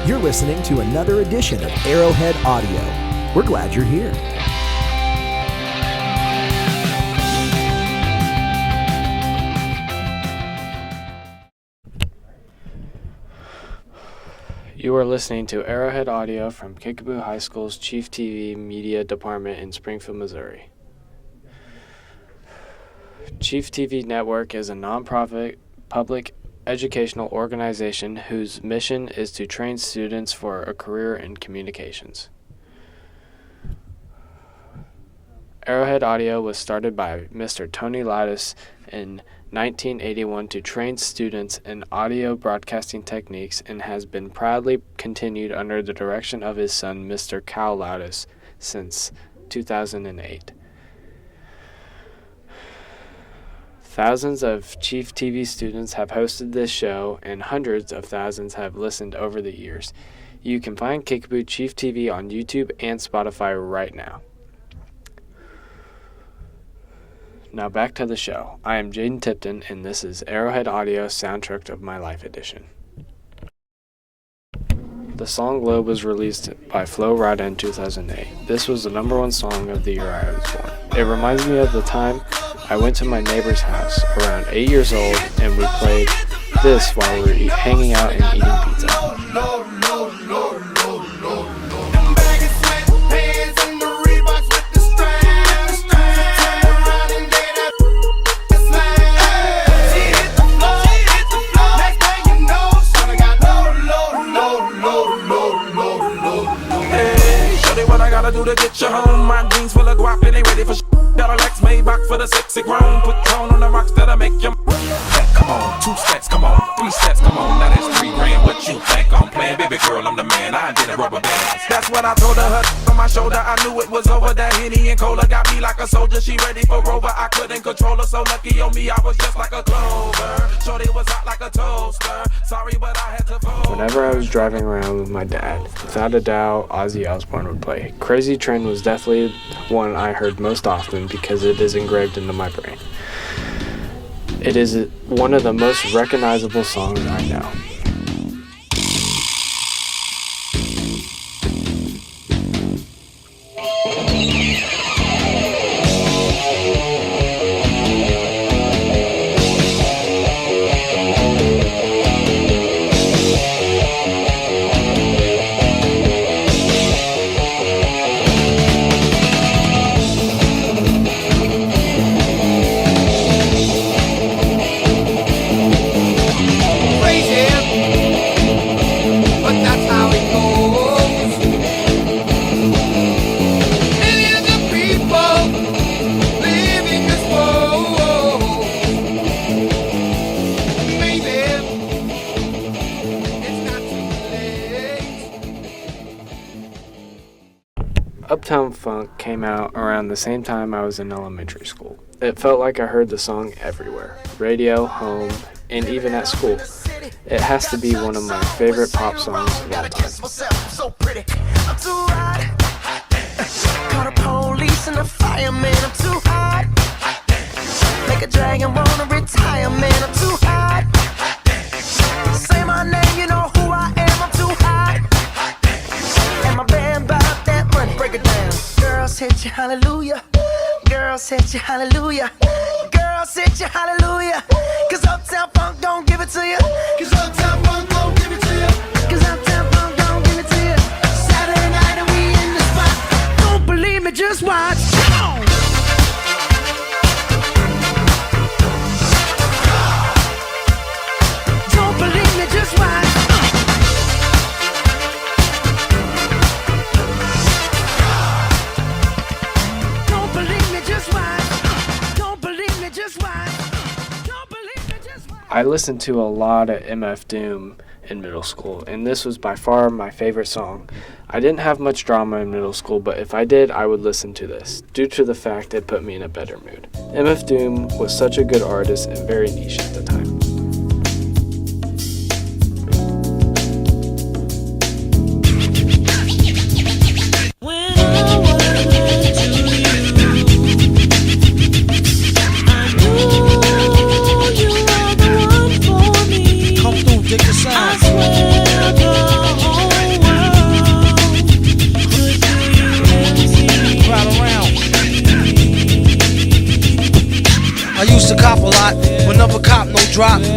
You're listening to another edition of Arrowhead Audio. We're glad you're here. You are listening to Arrowhead Audio from Kickapoo High School's Chief TV Media Department in Springfield, Missouri. Chief TV Network is a nonprofit public educational organization whose mission is to train students for a career in communications. Arrowhead Audio was started by Mr. Tony Lattis in 1981 to train students in audio broadcasting techniques and has been proudly continued under the direction of his son, Mr. Cal Lattis, since 2008. Thousands of Chief TV students have hosted this show, and hundreds of thousands have listened over the years. You can find Kickapoo Chief TV on YouTube and Spotify right now. Now back to the show. I am Jaiden Tipton, and this is Arrowhead Audio Soundtrack of My Life Edition. The song Globe was released by Flo Rida in 2008. This was the number one song of the year I was born. It reminds me of the time I went to my neighbor's house around 8 years old, and we played this while we were hanging out and eating pizza. Do to get you home. My jeans full of guap and they ready for got a Lex Maybach for the sexy grown. Put tone on the rocks that'll make you come on, 2 steps, come on, 3 steps, come on. Now that's $3 grand. What you think I'm playing? Baby girl, I'm the man. I did a rubber band. That's what I told her on my shoulder. I knew it was over. That Henny and Cola got me like a soldier. She ready for Rover. I couldn't control her. So lucky on me, I was just like a clover. Shorty was hot like a toaster. Sorry, but I had to fold. Whenever I was driving around with my dad, without a doubt, Ozzy Osbourne would play. Crazy Train was definitely one I heard most often because it is engraved into my brain. It is one of the most recognizable songs I know. Uptown Funk came out around the same time I was in elementary school. It felt like I heard the song everywhere, radio, home, and even at school. It has to be one of my favorite pop songs of all time. Call the police and the fireman, I'm too hot. Make a dragon wanna retire, man, I'm too hot. Say my name, you know who I am, I'm too hot. And my band bought that money, break it down. Girls hit you hallelujah, girls hit you hallelujah, girls hit you hallelujah. Cause Uptown Funk don't give it to you, cause Uptown Funk don't give it to you, cause Uptown Funk don't give it to you. Saturday night and we in the spot. Don't believe me, just watch. Come on. Don't believe me, just watch. Don't believe me, just watch. Don't believe me, just watch. Don't believe me, just watch. I listened to a lot of MF Doom in middle school, and this was by far my favorite song. I didn't have much drama in middle school, but if I did, I would listen to this, due to the fact it put me in a better mood. MF Doom was such a good artist and very niche at the time. When I was to you, I knew you were the one for me. Come through, take the sound. I swear the whole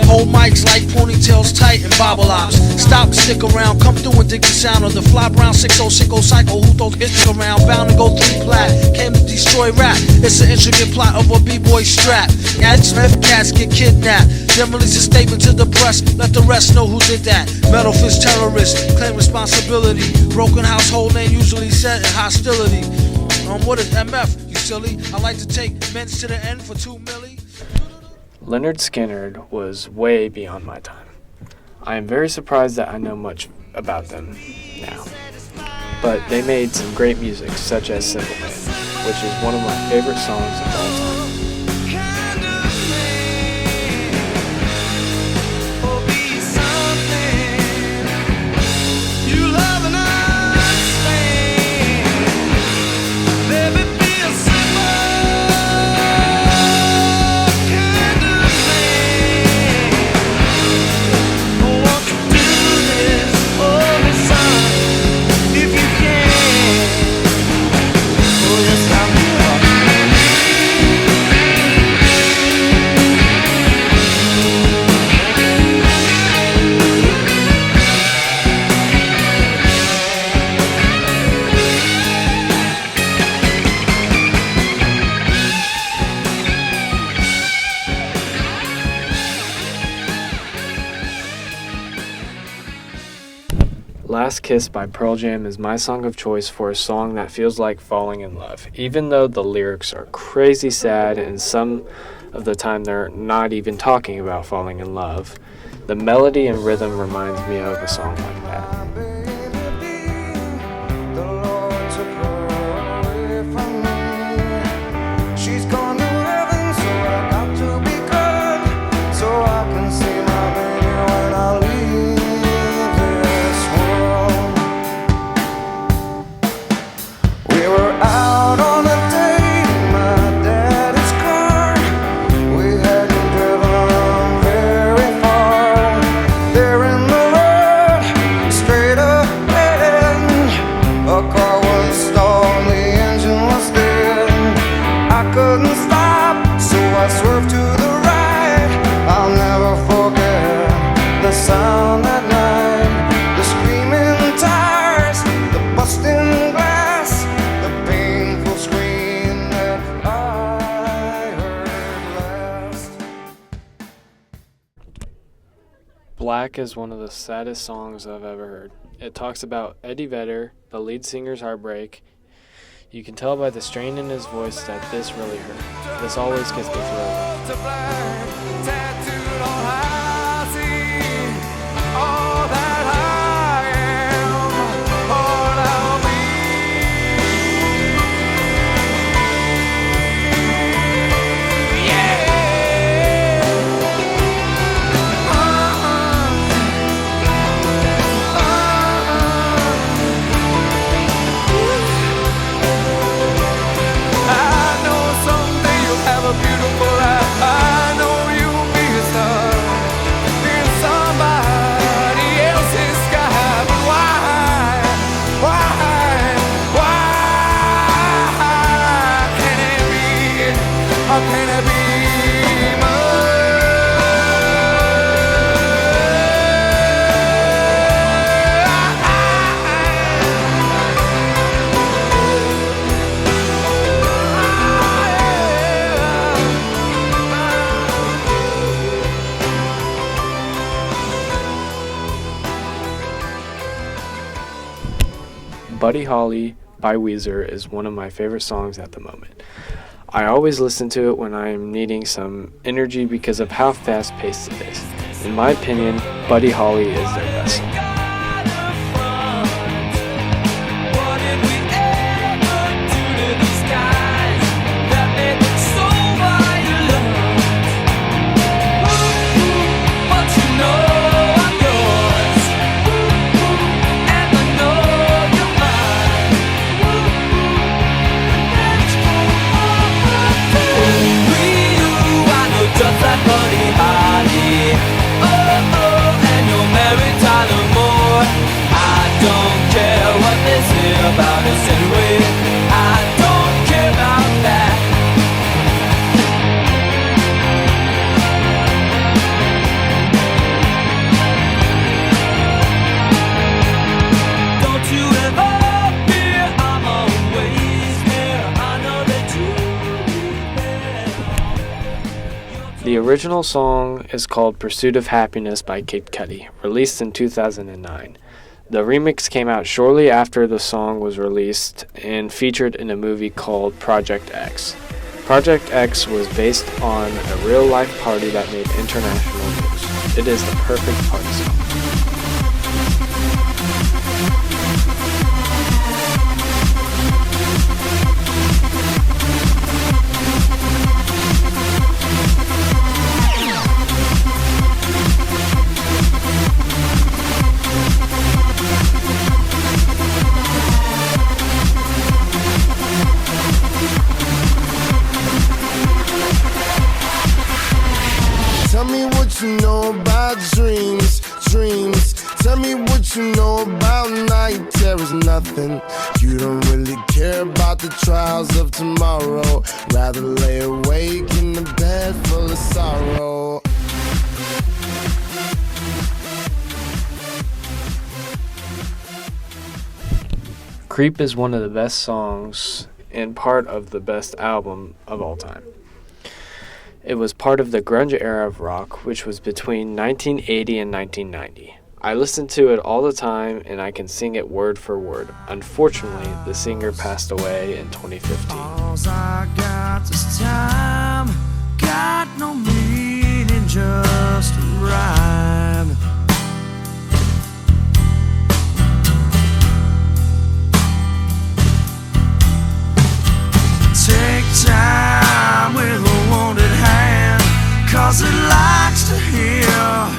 Hold mics like ponytails tight and bobble ops. Stop, stick around, come through and dig the sound of the fly brown 6060 cycle. Who throws hits around? Bound to go 3 plat. Came to destroy rap. It's an intricate plot of a b-boy strap. Ed Smith cats get kidnapped. Then release a statement to the press. Let the rest know who did that. Metal fist terrorists claim responsibility. Broken household name usually set in hostility. What is MF? You silly. I like to take men's to the end for 2 milli. Leonard Skinner was way beyond my time. I am very surprised that I know much about them now. But they made some great music, such as Simple Man, which is one of my favorite songs of all time. Last Kiss by Pearl Jam is my song of choice for a song that feels like falling in love, even though the lyrics are crazy sad and some of the time they're not even talking about falling in love. The melody and rhythm reminds me of a song like that. Black is one of the saddest songs I've ever heard. It talks about Eddie Vedder, the lead singer's heartbreak. You can tell by the strain in his voice that this really hurt. This always gets me Buddy Holly by Weezer is one of my favorite songs at the moment. I always listen to it when I am needing some energy because of how fast-paced it is. In my opinion, Buddy Holly is their best song. Buddy Holly, oh, oh, and you're married to original song is called Pursuit of Happiness by Kid Cudi, released in 2009. The remix came out shortly after the song was released and featured in a movie called Project X. Project X was based on a real-life party that made international news. It is the perfect party song. Tell me what you know about dreams. Tell me what you know about night terrors. Nothing. You don't really care about the trials of tomorrow. Rather lay awake in the bed full of sorrow. Creep is one of the best songs and part of the best album of all time. It was part of the grunge era of rock, which was between 1980 and 1990. I listen to it all the time and I can sing it word for word. Unfortunately, the singer passed away in 2015. All I got this time, got no meaning, just a rhyme. Take time with a wounded hand, 'cause it likes to heal.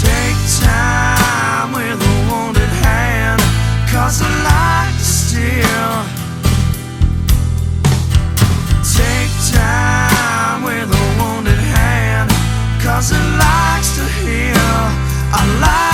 Take time with a wounded hand, 'cause it likes to steal. Take time with a wounded hand, 'cause it likes to heal. I like